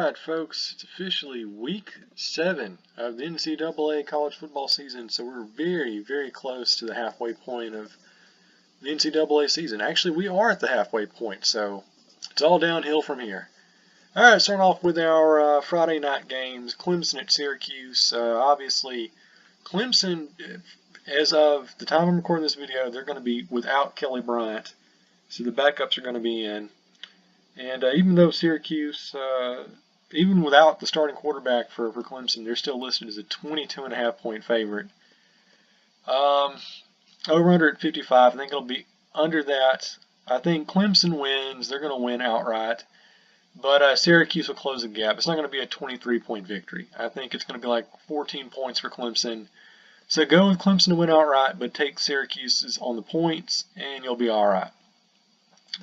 Alright folks, it's officially week 7 of the NCAA college football season, so we're very close to the halfway point of the NCAA season. Actually, we are at the halfway point, so it's all downhill from here. Alright, starting off with our Friday night games, Clemson at Syracuse. Obviously, Clemson, as of the time I'm recording this video, they're going to be without Kelly Bryant, so the backups are going to be in. And even though Syracuse, even without the starting quarterback for Clemson, they're still listed as a 22.5-point favorite. Over-under at 55. I think it'll be under that. I think Clemson wins. They're going to win outright. But Syracuse will close the gap. It's not going to be a 23-point victory. I think it's going to be like 14 points for Clemson. So go with Clemson to win outright, but take Syracuse on the points, and you'll be all right.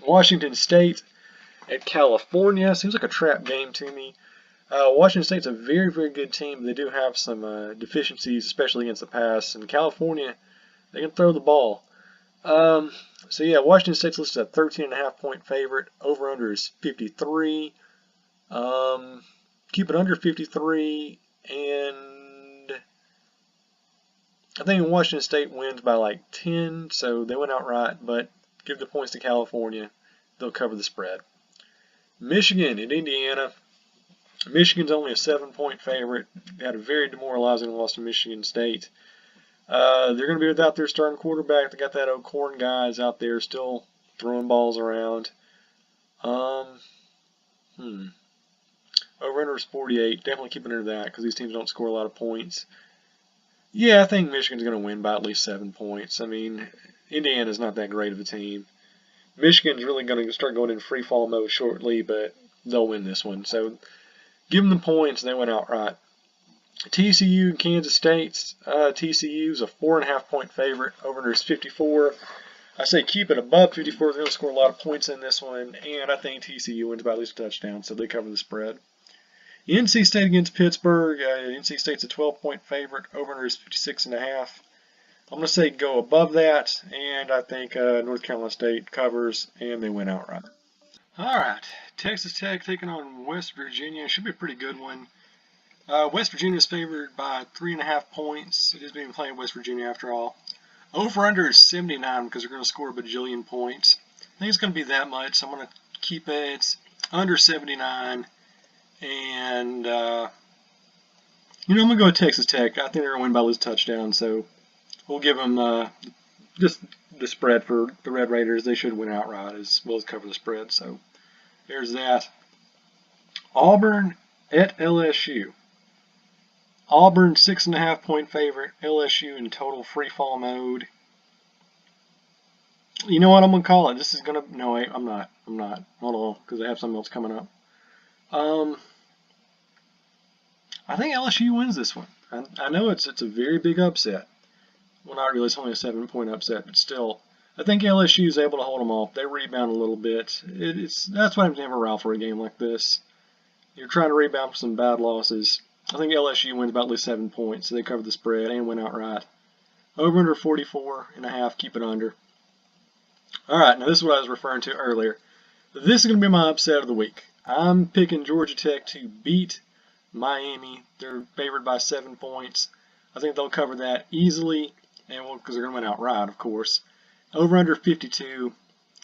Washington State at California. Seems like a trap game to me. Washington State's a very good team. They do have some deficiencies, especially against the pass. And California, they can throw the ball. So yeah, Washington State's listed at 13.5-point favorite. Over/under is 53. Keep it under 53, and I think Washington State wins by like 10, so they went outright. But give the points to California. They'll cover the spread. Michigan at Indiana. Michigan's only a 7-point favorite. They had a very demoralizing loss to Michigan State. They're going to be without their starting quarterback. They got that O'Corn guys out there still throwing balls around. Over/under is 48. Definitely keep it under that because these teams don't score a lot of points. Yeah, I think Michigan's going to win by at least 7 points. I mean, Indiana's not that great of a team. Michigan's really going to start going in free fall mode shortly, but they'll win this one. So give them the points, and they went outright. TCU and Kansas State. TCU's a 4.5-point favorite. Over/under is 54. I say keep it above 54. They're going to score a lot of points in this one, and I think TCU wins by at least a touchdown, so they cover the spread. NC State against Pittsburgh. NC State's a 12-point favorite. Over/under is 56.5. I'm going to say go above that, and I think North Carolina State covers, and they win outright. All right, Texas Tech taking on West Virginia. Should be a pretty good one. West Virginia is favored by 3.5 points. It is being played in West Virginia after all. Over/under is 79 because they're going to score a bajillion points. I think it's going to be that much, so I'm going to keep it under 79. And, I'm going to go with Texas Tech. I think they're going to win by at least a touchdown, so we'll give them just the spread for the Red Raiders. They should win outright as well as cover the spread. So there's that. Auburn at LSU. Auburn 6.5-point favorite. LSU in total free fall mode. You know what I'm going to call it? This is going to... No, wait, I'm not. Hold on, because I have something else coming up. I think LSU wins this one. I know it's a very big upset. Well, not really. It's only a 7-point upset, but still, I think LSU is able to hold them off. They rebound a little bit. That's why I'm never around for a game like this. You're trying to rebound from some bad losses. I think LSU wins by at least 7 points, so they cover the spread and win outright. Over/under 44.5. Keep it under. All right, now this is what I was referring to earlier. This is going to be my upset of the week. I'm picking Georgia Tech to beat Miami. They're favored by 7 points. I think they'll cover that easily, and because they're going to win outright, of course. Over/under 52.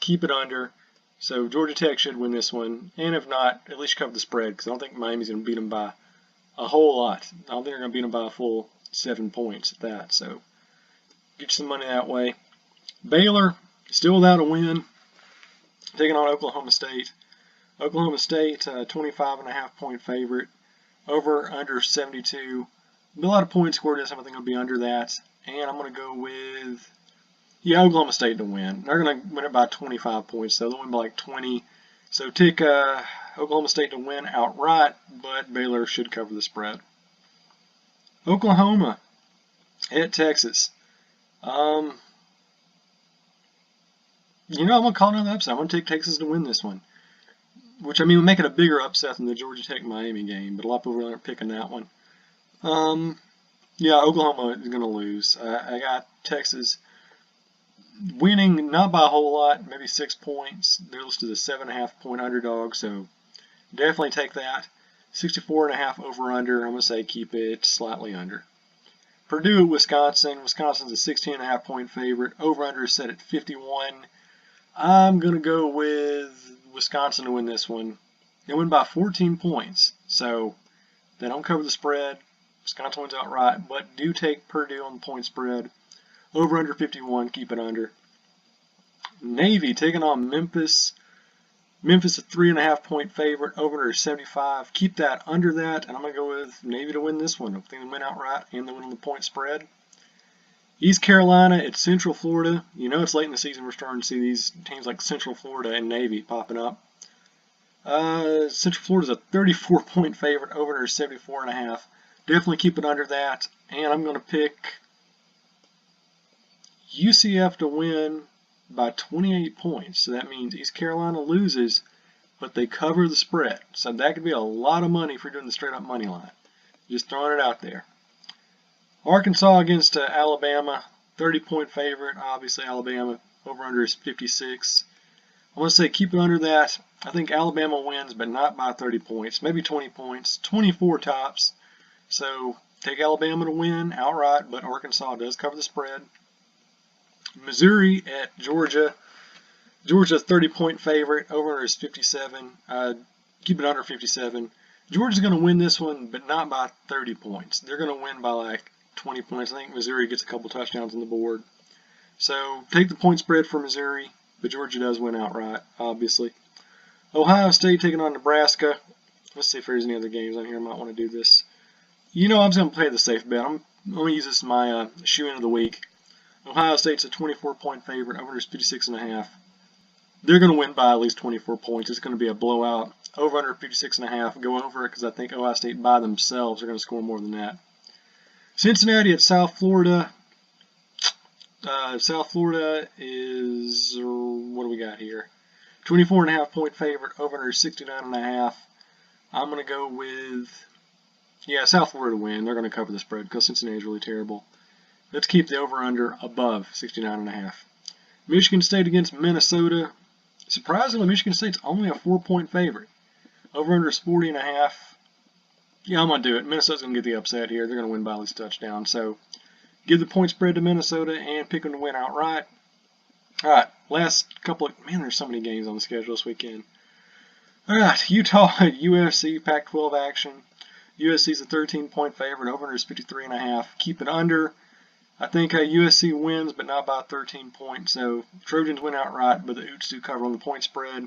Keep it under. So Georgia Tech should win this one, and if not, at least cover the spread because I don't think Miami's going to beat them by a whole lot. I don't think they're going to beat them by a full 7 points at that. So get you some money that way. Baylor still without a win, taking on Oklahoma State. Oklahoma State 25.5-point favorite. Over/under 72. Be a lot of points scored in this. I think it'll be under that. And I'm going to go with, Oklahoma State to win. They're going to win it by 25 points, so they'll win by like 20. So take Oklahoma State to win outright, but Baylor should cover the spread. Oklahoma at Texas. I'm going to call another upset. I'm going to take Texas to win this one. Which, I mean, would make it a bigger upset than the Georgia Tech-Miami game, but a lot of people really aren't picking that one. Oklahoma is going to lose. I got Texas winning, not by a whole lot, maybe 6 points. They're listed as a 7.5-point underdog, so definitely take that. 64.5 over-under. I'm going to say keep it slightly under. Purdue at Wisconsin. Wisconsin's a 16.5 point favorite. Over-under is set at 51. I'm going to go with Wisconsin to win this one. They win by 14 points, so they don't cover the spread. Wisconsin wins outright, but do take Purdue on the point spread. Over under 51, keep it under. Navy taking on Memphis. Memphis a 3.5 point favorite. Over under 75. Keep that under that, and I'm going to go with Navy to win this one. I think they win outright and they win on the point spread. East Carolina at Central Florida. You know it's late in the season. We're starting to see these teams like Central Florida and Navy popping up. Central Florida's a 34 point favorite. Over under 74.5. Definitely keep it under that. And I'm going to pick UCF to win by 28 points. So that means East Carolina loses, but they cover the spread. So that could be a lot of money if you're doing the straight up money line. Just throwing it out there. Arkansas against Alabama, 30 point favorite. Obviously Alabama, over under is 56. I want to say keep it under that. I think Alabama wins, but not by 30 points. Maybe 20 points, 24 tops. So take Alabama to win outright, but Arkansas does cover the spread. Missouri at Georgia. Georgia's 30 point favorite. Over under is 57. Keep it under 57. Georgia's going to win this one, but not by 30 points. They're going to win by like 20 points. I think Missouri gets a couple touchdowns on the board. So take the point spread for Missouri, but Georgia does win outright, obviously. Ohio State taking on Nebraska. Let's see if there's any other games on here I might want to do this. You know I'm just going to play the safe bet. I'm going to use this as my shoe-in of the week. Ohio State's a 24 point favorite. Over is 56.5. They're going to win by at least 24 points. It's going to be a blowout. Over under 56.5. Go over it because I think Ohio State by themselves are going to score more than that. Cincinnati at South Florida. South Florida is, what do we got here? 24.5 point favorite. Over under 69.5. I'm going to go with, South Florida to win. They're going to cover the spread because Cincinnati is really terrible. Let's keep the over-under above 69.5. Michigan State against Minnesota. Surprisingly, Michigan State's only a 4 point favorite. Over-under is 40.5. Yeah, I'm going to do it. Minnesota's going to get the upset here. They're going to win by at least a touchdown. So give the point spread to Minnesota and pick them to win outright. All right, last couple of, there's so many games on the schedule this weekend. All right, Utah at USC, Pac-12 action. USC's a 13 point favorite. Over-under is 53.5. Keep it under. I think USC wins, but not by 13 points. So Trojans win outright, but the Utes do cover on the point spread.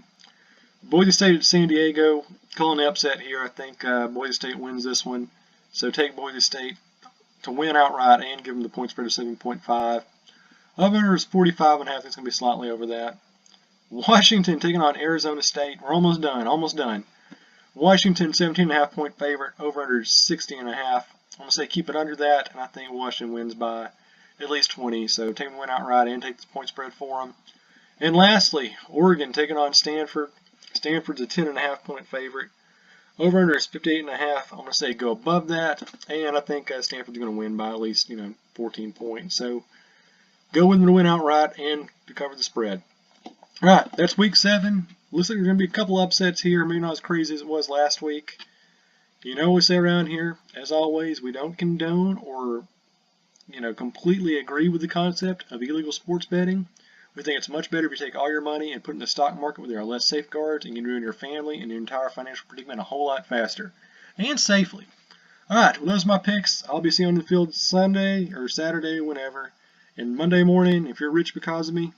Boise State at San Diego. Calling the upset here. I think Boise State wins this one. So take Boise State to win outright and give them the point spread of 7.5. Over is 45.5. It's going to be slightly over that. Washington taking on Arizona State. We're almost done. Washington 17.5 point favorite. Over under 60.5. I'm going to say keep it under that, and I think Washington wins by at least 20. So take them to win outright and take the point spread for them. And lastly, Oregon taking on Stanford. Stanford's a 10.5 point favorite. Over under is 58.5. I'm going to say go above that, and I think Stanford's going to win by at least 14 points. So go with them to win outright and to cover the spread. All right, that's week 7. Looks like there's going to be a couple upsets here. Maybe not as crazy as it was last week. You know, we say around here, as always, we don't condone or, completely agree with the concept of illegal sports betting. We think it's much better if you take all your money and put it in the stock market where there are less safeguards and you can ruin your family and your entire financial predicament a whole lot faster and safely. All right, well, those are my picks. I'll be seeing you on the field Sunday or Saturday, whenever. And Monday morning, if you're rich because of me,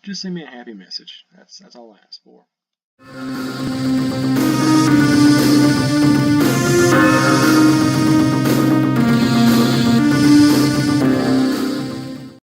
just send me a happy message. That's all I ask for.